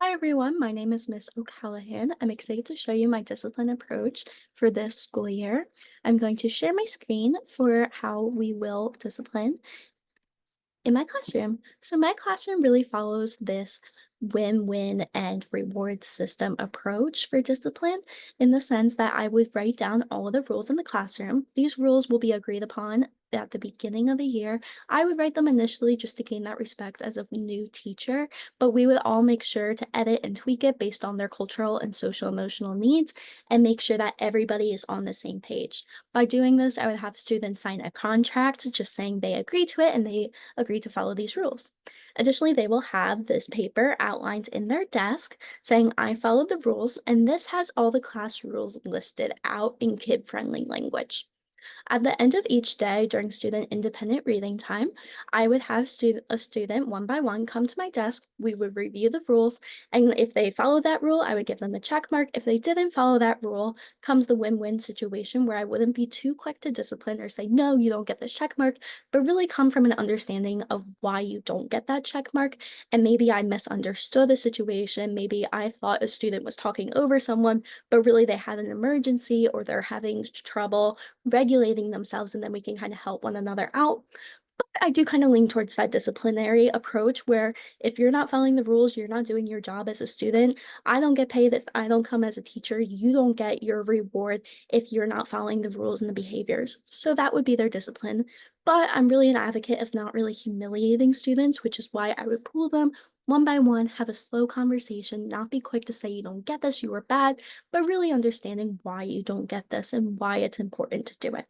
Hi everyone, my name is Miss O'Callahan. I'm excited to show you my discipline approach for this school year. I'm going to share my screen for how we will discipline in my classroom. So my classroom really follows this win-win and reward system approach for discipline in the sense that I would write down all of the rules in the classroom. These rules will be agreed upon at the beginning of the year. I would write them initially just to gain that respect as a new teacher, but we would all make sure to edit and tweak it based on their cultural and social emotional needs and make sure that everybody is on the same page. By doing this, I would have students sign a contract just saying they agree to it and they agree to follow these rules. Additionally, they will have this paper outlined in their desk saying, I followed the rules, and this has all the class rules listed out in kid friendly language. At the end of each day during student independent reading time, I would have a student one by one come to my desk. We would review the rules, and if they follow that rule, I would give them a check mark. If they didn't follow that rule, comes the win-win situation where I wouldn't be too quick to discipline or say, no, you don't get this check mark, but really come from an understanding of why you don't get that check mark. And maybe I misunderstood the situation. Maybe I thought a student was talking over someone, but really they had an emergency or they're having trouble regulating themselves, and then we can kind of help one another out. But I do kind of lean towards that disciplinary approach where if you're not following the rules, you're not doing your job as a student. I don't get paid if I don't come as a teacher. You don't get your reward if you're not following the rules and the behaviors. So that would be their discipline. But I'm really an advocate of not really humiliating students, which is why I would pull them one by one, have a slow conversation, not be quick to say you don't get this, you were bad, but really understanding why you don't get this and why it's important to do it.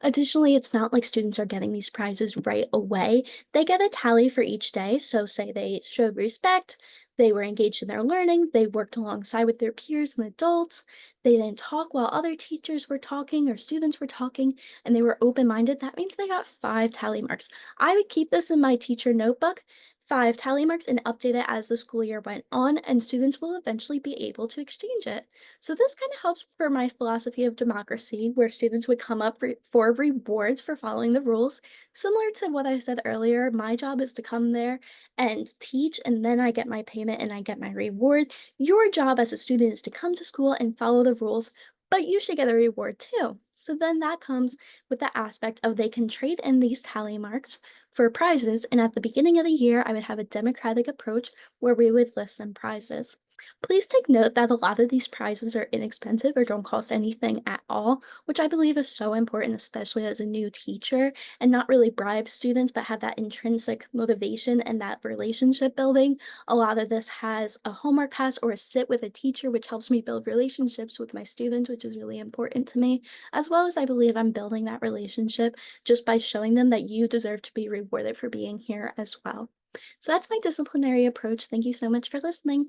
Additionally, it's not like students are getting these prizes right away. They get a tally for each day. So, say they showed respect, they were engaged in their learning, they worked alongside with their peers and adults, they didn't talk while other teachers were talking or students were talking, and they were open minded. That means they got 5 tally marks. I would keep this in my teacher notebook. 5 tally marks and update it as the school year went on, and students will eventually be able to exchange it. So this kind of helps for my philosophy of democracy, where students would come up for rewards for following the rules. Similar to what I said earlier, my job is to come there and teach, and then I get my payment and I get my reward. Your job as a student is to come to school and follow the rules, but you should get a reward too. So then that comes with the aspect of they can trade in these tally marks for prizes, and at the beginning of the year, I would have a democratic approach where we would list some prizes. Please take note that a lot of these prizes are inexpensive or don't cost anything at all, which I believe is so important, especially as a new teacher, and not really bribe students, but have that intrinsic motivation and that relationship building. A lot of this has a homework pass or a sit with a teacher, which helps me build relationships with my students, which is really important to me, as well as I believe I'm building that relationship just by showing them that you deserve to be rewarded for being here as well. So that's my disciplinary approach. Thank you so much for listening.